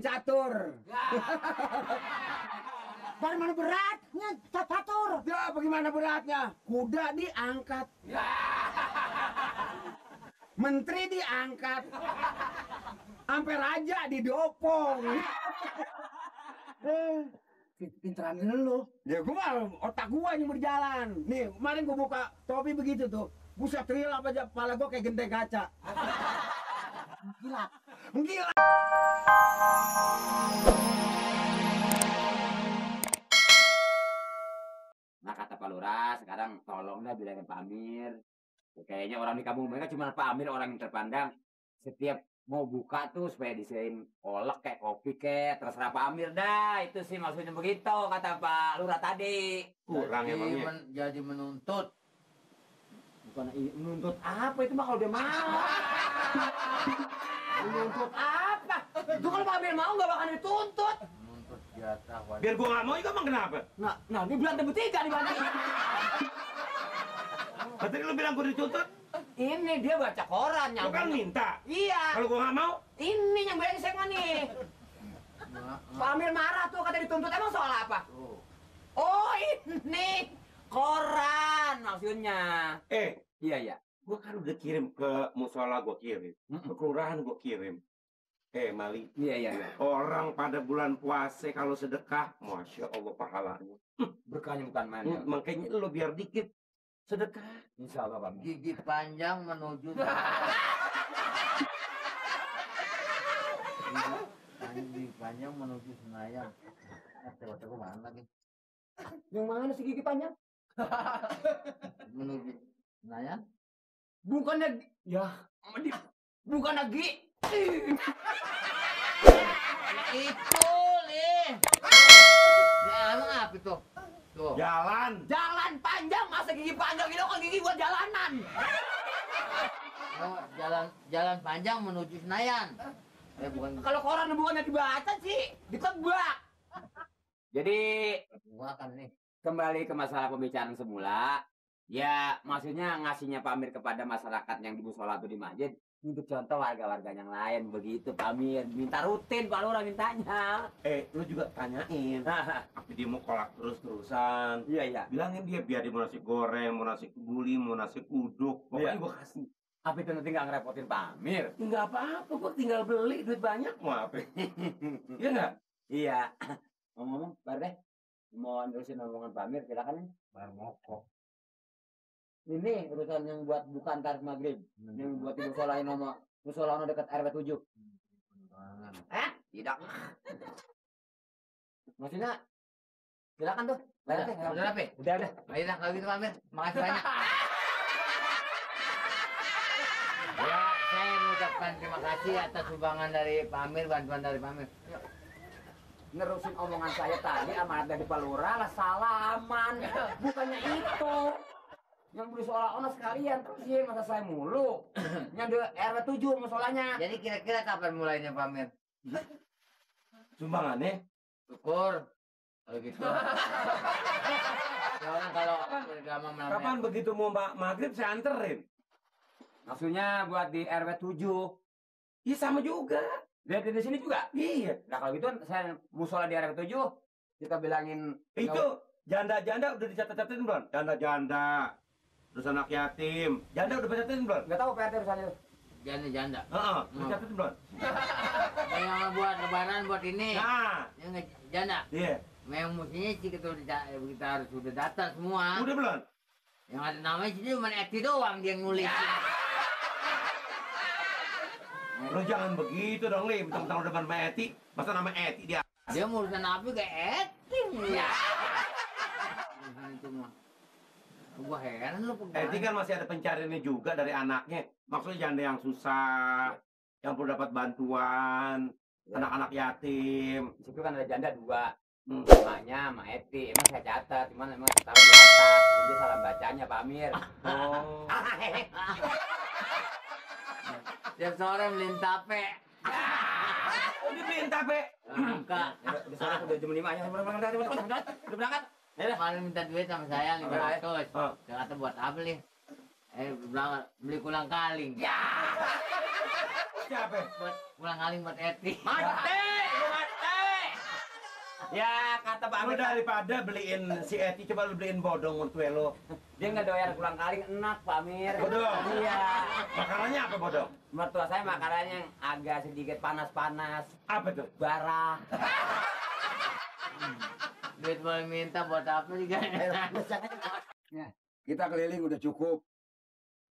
Catur. Dari mana beratnya catur? Ya, bagaimana beratnya? Kuda diangkat. Menteri diangkat. Sampai raja didopong. Pinteran lu. Ya gua otak gua yang berjalan. Nih, kemarin gua buka topi begitu tuh. Buset tril apa aja kepala gua kayak genteng kaca. Gila. Menggila. Nah kata Pak Lurah, sekarang tolong dah bilangin Pak Amir. Kayaknya orang di kampung mereka cuma Pak Amir orang yang terpandang. Setiap mau buka tuh supaya disediain kolak kayak kopi kayak terserah Pak Amir dah. Itu sih maksudnya begitu kata Pak Lurah tadi. Kurang emangnya. Jadi menuntut. Bukan menuntut apa itu mah kalau dia mau. Menuntut apa? Itu kalau Pak Amir mau nggak bakal dituntut. Menuntut jatah wajib. Biar gua nggak mau juga emang kenapa? Nah dia bilang bertiga di mana? Tadi lu bilang gua dituntut, Ini dia baca koran lu nyambung. kan minta. Iya. Kalau gua nggak mau, Ini yang bilang saya nih. Pak Amir marah tuh kata dituntut emang soal apa? Oh ini koran maksudnya. Iya. gua kan udah kirim ke musola, gua kirim, ke kelurahan gua kirim. Mali, Iya. orang pada bulan puasa kalau sedekah, masya Allah pahalanya. Berkahnya bukan main. Ya. Makanya lu biar dikit sedekah. Insya Allah Pak Amir. Gigi panjang menuju. Gigi panjang menuju Senayan. Coba mana lagi? Yang mana si gigi panjang? Menuju Senayan? Bukannya bukan lagi. Itu nih. Ya emang apa itu? Tuh. Jalan Panjang masa gigi panjang itu kan gigi buat jalanan. Oh, jalan panjang menuju Senayan. Bukan Kalau koran bukannya dibaca sih, ditebak. Jadi gua kan nih. kembali ke masalah pembicaraan semula. Ya maksudnya ngasihnya Pak Amir kepada masyarakat yang di musola atau di masjid untuk contoh warga-warga yang lain begitu Pak Amir. Minta rutin Pak Lurah mintanya. lu juga tanyain. Tapi dia mau kolak terus-terusan. Iya. Bilangin dia biar dia mau nasi goreng, mau nasi kebuli, mau nasi uduk. Pokoknya gua kasih. Apa itu nanti nggak ngerepotin Pak Amir? Enggak apa-apa, gua tinggal beli, duit banyak mau apa? Iya enggak? Iya. Ngomong-ngomong, Pak deh. Mau nerusin omongan Pak Amir, silakan nih. Bar mokok. Ini urusan yang buat bukan tarif maghrib, yang buat ibu solain nomor musola dekat RW 7. Tidak. Maksudnya silakan tuh. Udah apa? Udah. Ayo dah kalau gitu Pak Amir. Makasih banyak. Ya, saya mengucapkan terima kasih atas sumbangan dari Pak Amir, bantuan dari Pak Amir. Nerusin omongan saya tadi amanat dari Pak Lurah lah salaman. Bukannya itu. Yang beli soal ono sekalian terus sih masa saya mulu. Yang di RW 7 musolanya. Jadi kira-kira kapan mulainya Pak Amir? Sumbangannya? Syukur. Kalau gitu. Soalnya kalau lama malam. Kapan begitu mau maghrib saya anterin? Maksudnya buat di RW 7. Iya sama juga. Lihat di sini juga. Iya. Nah kalau gitu saya musola di RW 7 kita bilangin Itu janda-janda udah dicatat-catatin belum? Janda-janda. Terus anak yatim. Janda udah dicatatin belum? nggak tahu PRT misalnya. Janda. Dicatatin belum? Yang buat lebaran buat ini. Nah, Yang janda. iya. Memang mestinya sih kita harus sudah data semua. Udah belum? Yang ada namanya sih cuma Eti doang dia yang nulis. Lo jangan begitu dong, Li. Mentang-mentang udah sama Eti, masa nama Eti dia? Dia urusan apa kayak Eti ya. Itu mah. Gua heran lu Eti kan masih ada pencariannya juga dari anaknya. Maksudnya janda yang susah, yang perlu dapat bantuan, anak-anak yatim. Di situ kan ada janda 2. Namanya sama Eti. Emang saya catat, cuman emang taruh di atas. Ini salah bacanya Pak Amir. Oh. Tiap sore beliin tape. Dibeliin tape. Enggak. Udah sore udah jam 5 ya. Udah berangkat. Kemarin minta duit sama saya 500. Oh. Saya kata buat apa nih? Bilang beli kulang kaling. Siapa? Buat kulang kaling buat Eti. Mati! Ya, kata Pak Lu Amir. daripada beliin si Eti, coba lu beliin bodong mertue lo. Dia nggak doyan pulang kaling, enak Pak Amir. Bodong? Iya. Makanannya apa bodong? Mertua saya makanannya yang agak sedikit panas-panas. Apa tuh? Bara. Duit mau minta buat apa sih kan? Kita keliling udah cukup.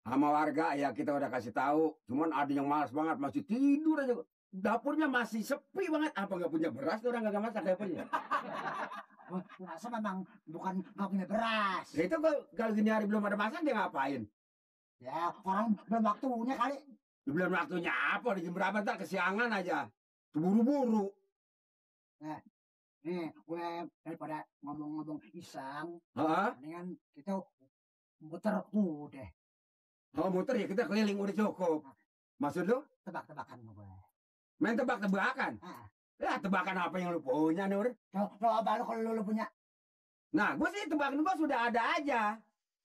Sama warga ya kita udah kasih tahu. Cuman ada yang malas banget, masih tidur aja. Dapurnya masih sepi banget. Apa nggak punya beras? Orang nggak masak dapurnya. Rasa memang bukan nggak punya beras. Ya itu kalau gini hari belum ada masak dia ngapain? Ya orang belum waktunya kali. Belum waktunya apa? Di jam berapa ntar kesiangan aja. Buru-buru. Nih, gue daripada ngomong-ngomong iseng, Hah? mendingan kita muter tuh deh, Oh muter ya kita keliling udah cukup. Maksud lu? tebak-tebakan sama gue. Main tebak-tebakan? Ah. Ya tebakan apa yang lu punya nih udah? Coba lu kalau lu punya Nah gue sih tebakan gue sudah ada aja.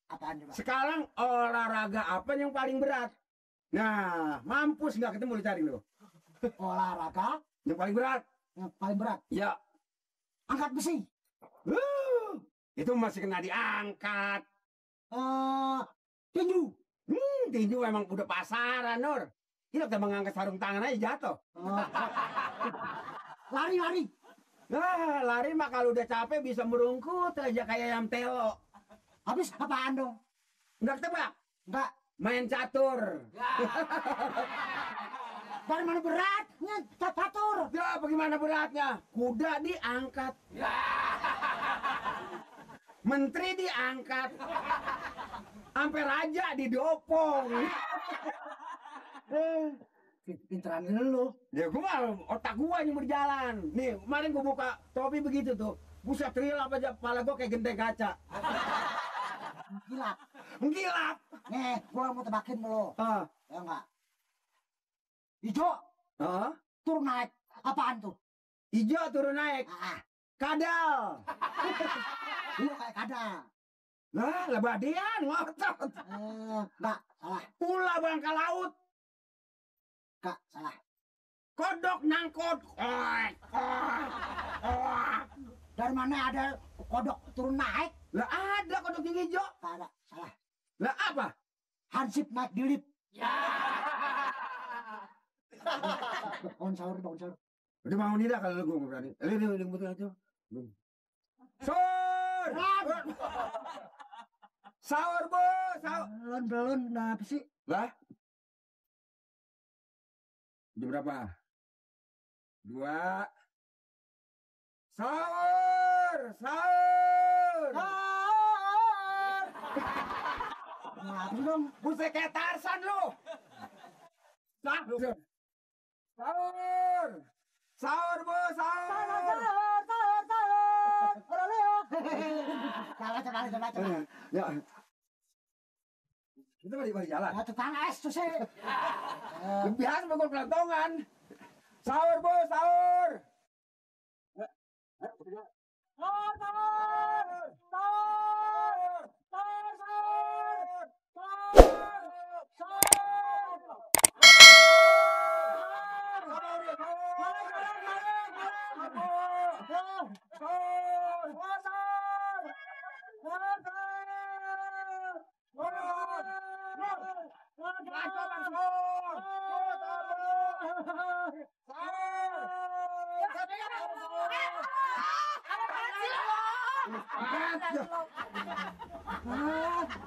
apaan coba? Sekarang olahraga apa yang paling berat? Nah mampus nggak ketemu lu cari lu. Olahraga Yang paling berat? yang paling berat, Ya. angkat besi. Itu masih kena diangkat. Tinju. Tinju emang udah pasaran, Nur. Kita udah mengangkat sarung tangan aja jatuh. Lari-lari. Nah, lari mah kalau udah capek bisa merungkut aja kayak ayam telo. Habis apaan dong? Nggak tebak? Enggak. Main catur. Dari mana beratnya catur? Ya, bagaimana beratnya? Kuda diangkat. Menteri diangkat. Sampai raja didopong. Pinteran lu. Ya gua otak gua yang berjalan. Nih, kemarin gua buka topi begitu tuh. Buset tril apa aja kepala gua kayak genteng kaca. Gila. Menggilap. Nih, gua mau tebakin lu. Ah, Ya enggak? Hijau ah. turun naik. Apaan tuh? Hijau turun naik. Kadal. Lu kayak kadal. Lah, lebadian ngotot. Enggak, salah. Ulah bangka laut. Enggak, salah. Kodok nangkot. Dari mana ada kodok turun naik? Lah ada kodok yang hijau. Enggak ada, salah. Lah apa? Hansip naik di lift. Bangun sahur, bangun sahur. Udah bangun tidak kalau lu gua berani. Ini betul itu. Sahur. Sahur, Bu. Sahur. Belum, kenapa sih? Lah? Jam berapa? 2. Sahur. Sahur. Sahur. Kenapa sih dong? Buset kayak Tarsan lu. Sahur. Sahur. Sahur, Bu. Sahur. Salah. Ya. Kita balik jalan. Ya, tetangga es tuh sih. Biasa pukul kelantongan. Sahur, Bu. Sahur.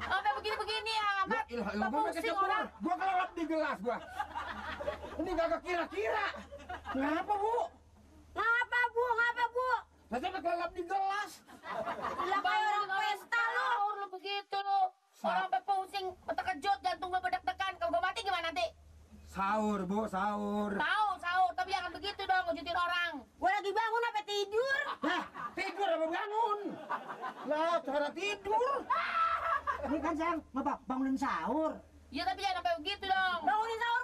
Sampai begini-begini amat. Pusing orang. Gua kelelep di gelas gua. Ini kagak kira-kira. Kenapa, Bu? Ngapa bu? Ngapa bu? Saya sampai kelelep di gelas. Lah kayak orang pesta lo. Lu begitu lo. Orang sampai pusing, terkejut, jantung gue bedak-dekan. Kalau gue mati gimana nanti? Sahur, Bu, sahur. Tahu, tapi jangan begitu dong, ngejutin orang. Gue lagi bangun sampai tidur. Hah, tidur apa bangun? Lah, cara tidur. Ini kan saya bangunin sahur. Ya tapi jangan sampai begitu dong. Bangunin sahur.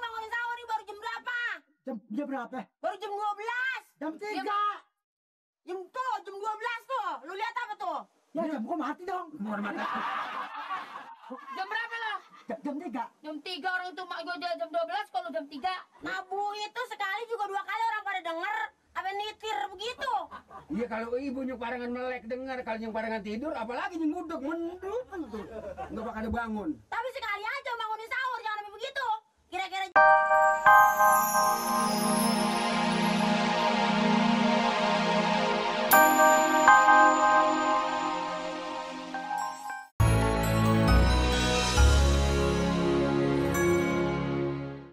Ini baru jam berapa? Jam berapa? Baru jam 12. Jam 3. Jam 12 tuh. Lu lihat apa tuh? Ya jam gua mati dong. Keluar mata. Jam berapa lo? Jam 3. Jam 3 orang itu mak gue jam 12 kalau jam 3. Nabu itu sekali juga 2 kali orang pada denger. Apa nitir begitu. Iya kalau ibu nyung parangan melek dengar, kalau nyung parangan tidur, apalagi nyung nguduk mendut tuh. Nggak bakal ada bangun. Tapi sekali